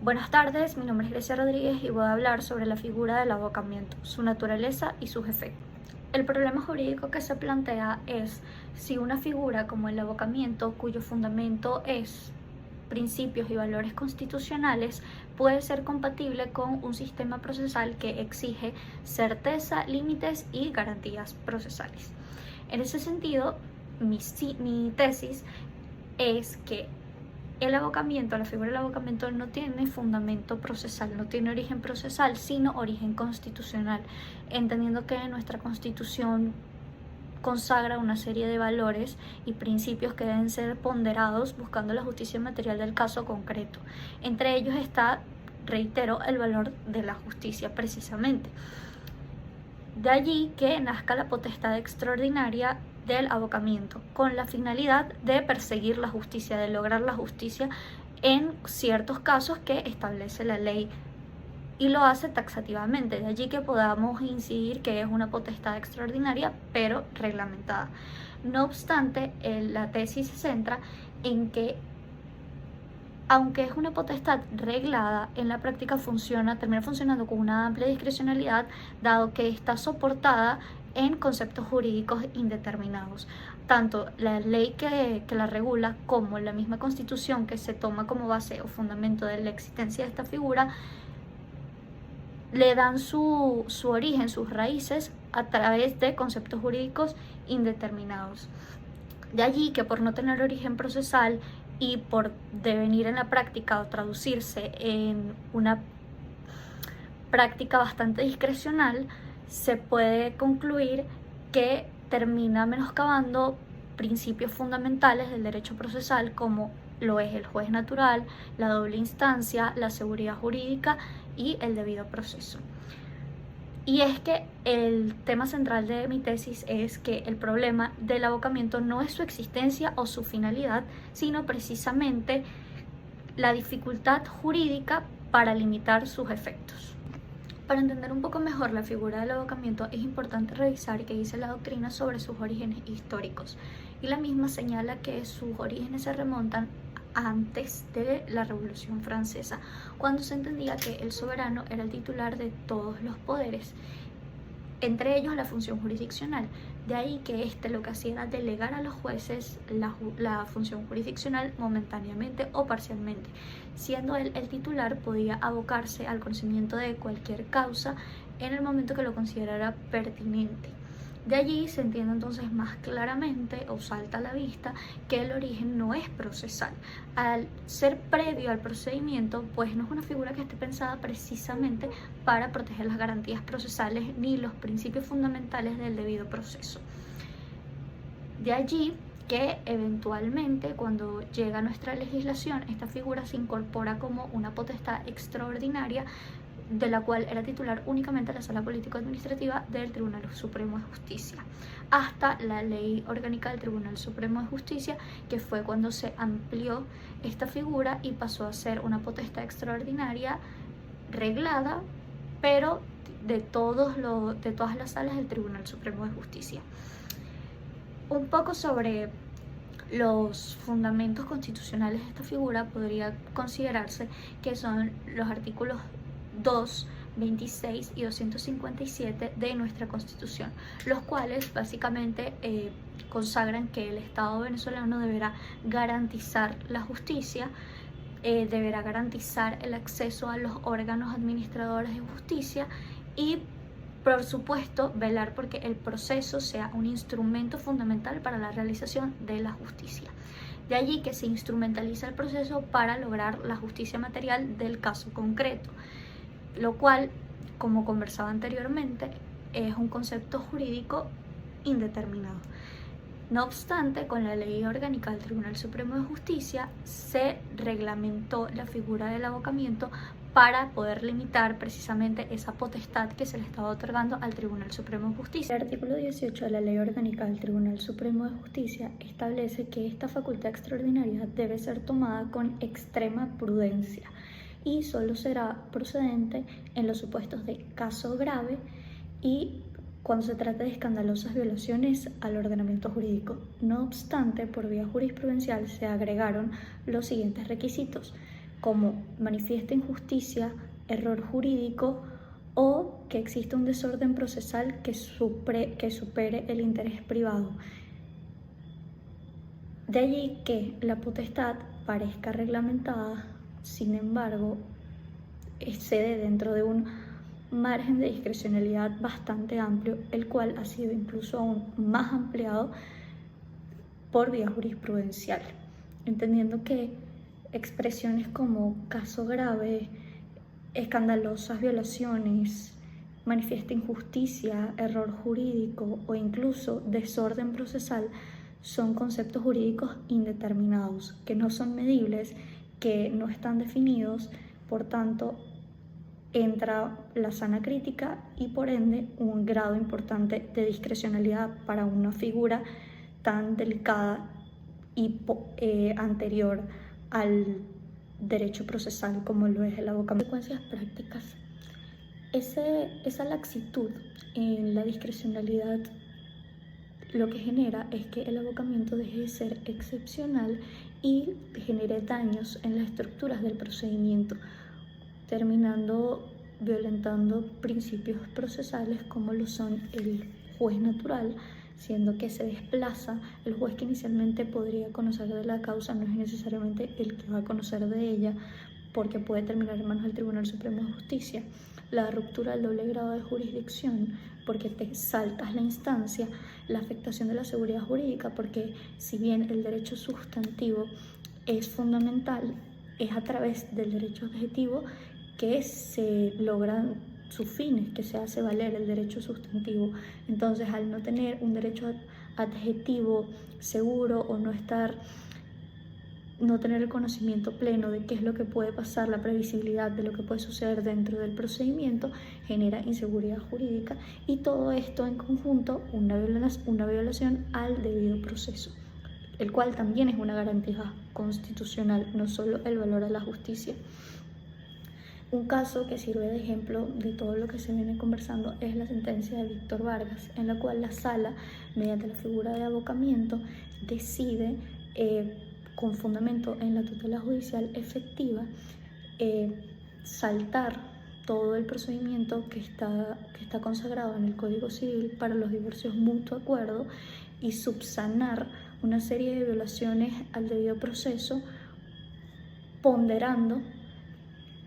Buenas tardes, mi nombre es Grecia Rodríguez y voy a hablar sobre la figura del abocamiento, su naturaleza y sus efectos. El problema jurídico que se plantea es si una figura como el abocamiento, cuyo fundamento es principios y valores constitucionales, puede ser compatible con un sistema procesal que exige certeza, límites y garantías procesales. En ese sentido, mi tesis es que la figura del abocamiento no tiene fundamento procesal, no tiene origen procesal, sino origen constitucional, entendiendo que nuestra Constitución consagra una serie de valores y principios que deben ser ponderados buscando la justicia material del caso concreto. Entre ellos está, reitero, el valor de la justicia precisamente. De allí que nazca la potestad extraordinaria del abocamiento, con la finalidad de perseguir la justicia, de lograr la justicia en ciertos casos que establece la ley y lo hace taxativamente. De allí que podamos incidir que es una potestad extraordinaria pero reglamentada. No obstante, la tesis se centra en que aunque es una potestad reglada, en la práctica termina funcionando con una amplia discrecionalidad, dado que está soportada en conceptos jurídicos indeterminados. Tanto la ley que la regula como la misma Constitución, que se toma como base o fundamento de la existencia de esta figura, le dan su origen, sus raíces, a través de conceptos jurídicos indeterminados. De allí que por no tener origen procesal y por devenir en la práctica o traducirse en una práctica bastante discrecional, se puede concluir que termina menoscabando principios fundamentales del derecho procesal, como lo es el juez natural, la doble instancia, la seguridad jurídica y el debido proceso. Y es que el tema central de mi tesis es que el problema del abocamiento no es su existencia o su finalidad, sino precisamente la dificultad jurídica para limitar sus efectos. Para entender un poco mejor la figura del abocamiento es importante revisar qué dice la doctrina sobre sus orígenes históricos, y la misma señala que sus orígenes se remontan antes de la Revolución Francesa, cuando se entendía que el soberano era el titular de todos los poderes, entre ellos la función jurisdiccional. De ahí que lo que hacía era delegar a los jueces la función jurisdiccional momentáneamente o parcialmente. Siendo él el titular, podía abocarse al conocimiento de cualquier causa en el momento que lo considerara pertinente. De allí se entiende entonces más claramente, o salta a la vista, que el origen no es procesal. Al ser previo al procedimiento, pues no es una figura que esté pensada precisamente para proteger las garantías procesales ni los principios fundamentales del debido proceso. De allí que eventualmente, cuando llega a nuestra legislación, esta figura se incorpora como una potestad extraordinaria, de la cual era titular únicamente la Sala Político-Administrativa del Tribunal Supremo de Justicia, hasta la Ley Orgánica del Tribunal Supremo de Justicia, que fue cuando se amplió esta figura y pasó a ser una potestad extraordinaria reglada, pero de todas las salas del Tribunal Supremo de Justicia. Un poco sobre los fundamentos constitucionales de esta figura podría considerarse que son los artículos 2, 26 y 257 de nuestra Constitución, los cuales básicamente consagran que el Estado venezolano deberá garantizar la justicia, deberá garantizar el acceso a los órganos administradores de justicia y, por supuesto, velar porque el proceso sea un instrumento fundamental para la realización de la justicia. De allí que se instrumentaliza el proceso para lograr la justicia material del caso concreto, lo cual, como conversaba anteriormente, es un concepto jurídico indeterminado. No obstante, con la Ley Orgánica del Tribunal Supremo de Justicia se reglamentó la figura del abocamiento para poder limitar precisamente esa potestad que se le estaba otorgando al Tribunal Supremo de Justicia. El artículo 18 de la Ley Orgánica del Tribunal Supremo de Justicia establece que esta facultad extraordinaria debe ser tomada con extrema prudencia y solo será procedente en los supuestos de caso grave y cuando se trata de escandalosas violaciones al ordenamiento jurídico. No obstante, por vía jurisprudencial se agregaron los siguientes requisitos: como manifiesta injusticia, error jurídico o que existe un desorden procesal que supere el interés privado. De allí que la potestad parezca reglamentada, sin embargo, excede dentro de un margen de discrecionalidad bastante amplio, el cual ha sido incluso aún más ampliado por vía jurisprudencial, entendiendo que expresiones como caso grave, escandalosas violaciones, manifiesta injusticia, error jurídico o incluso desorden procesal son conceptos jurídicos indeterminados, que no son medibles, que no están definidos, por tanto entra la sana crítica y por ende un grado importante de discrecionalidad para una figura tan delicada y anterior al derecho procesal como lo es el abocamiento. Consecuencias prácticas. Esa laxitud en la discrecionalidad lo que genera es que el abocamiento deje de ser excepcional y genere daños en las estructuras del procedimiento, terminando violentando principios procesales como lo son el juez natural, siendo que se desplaza el juez que inicialmente podría conocer de la causa, no es necesariamente el que va a conocer de ella, porque puede terminar en manos del Tribunal Supremo de Justicia. La ruptura del doble grado de jurisdicción, porque te saltas la instancia, la afectación de la seguridad jurídica, porque si bien el derecho sustantivo es fundamental, es a través del derecho objetivo que se logran sus fines, que se hace valer el derecho sustantivo. Entonces, al no tener un derecho adjetivo seguro o no tener el conocimiento pleno de qué es lo que puede pasar, la previsibilidad de lo que puede suceder dentro del procedimiento, genera inseguridad jurídica y todo esto en conjunto una violación al debido proceso, el cual también es una garantía constitucional, no solo el valor a la justicia. Un caso que sirve de ejemplo de todo lo que se viene conversando es la sentencia de Víctor Vargas, en la cual la sala, mediante la figura de abocamiento, decide con fundamento en la tutela judicial efectiva, saltar todo el procedimiento que está consagrado en el Código Civil para los divorcios mutuo acuerdo y subsanar una serie de violaciones al debido proceso, ponderando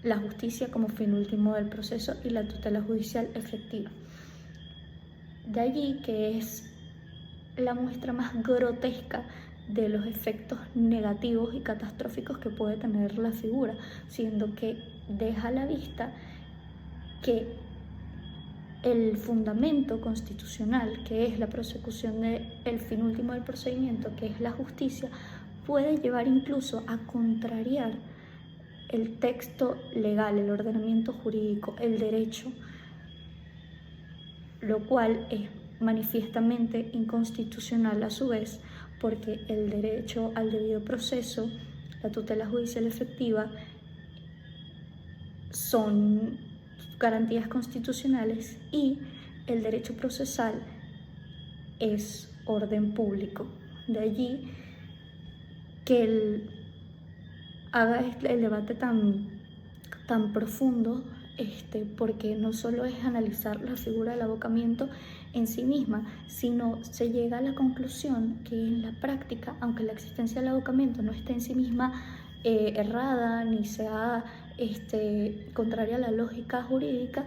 la justicia como fin último del proceso y la tutela judicial efectiva. De allí que es la muestra más grotesca de los efectos negativos y catastróficos que puede tener la figura, siendo que deja a la vista que el fundamento constitucional, que es la prosecución del fin último del procedimiento, que es la justicia, puede llevar incluso a contrariar el texto legal, el ordenamiento jurídico, el derecho, lo cual es manifiestamente inconstitucional a su vez, porque el derecho al debido proceso, la tutela judicial efectiva, son garantías constitucionales y el derecho procesal es orden público. De allí que haga el debate tan profundo, porque no solo es analizar la figura del abocamiento en sí misma, sino se llega a la conclusión que en la práctica, aunque la existencia del abocamiento no esté en sí misma errada ni sea contraria a la lógica jurídica,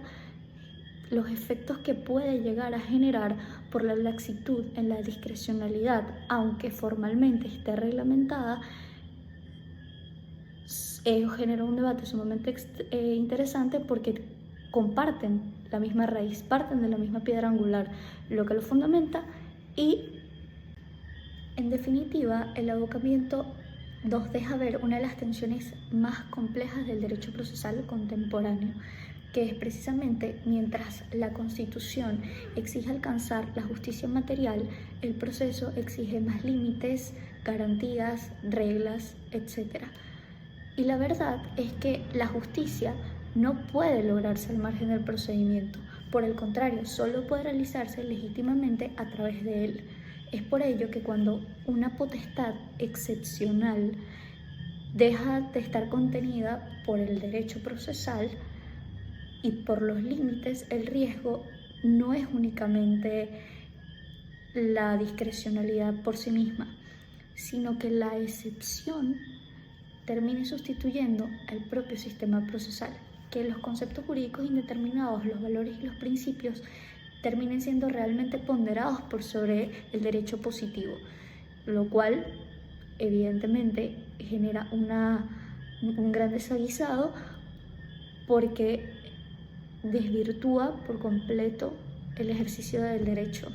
los efectos que puede llegar a generar por la laxitud en la discrecionalidad, aunque formalmente esté reglamentada, genera un debate sumamente interesante porque comparten la misma raíz, parten de la misma piedra angular, lo que lo fundamenta y, en definitiva, el abocamiento nos deja ver una de las tensiones más complejas del derecho procesal contemporáneo, que es precisamente mientras la Constitución exige alcanzar la justicia material, el proceso exige más límites, garantías, reglas, etc. Y la verdad es que la justicia no puede lograrse al margen del procedimiento, por el contrario, solo puede realizarse legítimamente a través de él. Es por ello que cuando una potestad excepcional deja de estar contenida por el derecho procesal y por los límites. El riesgo no es únicamente la discrecionalidad por sí misma, sino que la excepción termine sustituyendo al propio sistema procesal, que los conceptos jurídicos indeterminados, los valores y los principios terminen siendo realmente ponderados por sobre el derecho positivo, lo cual evidentemente genera un gran desaguisado porque desvirtúa por completo el ejercicio del derecho.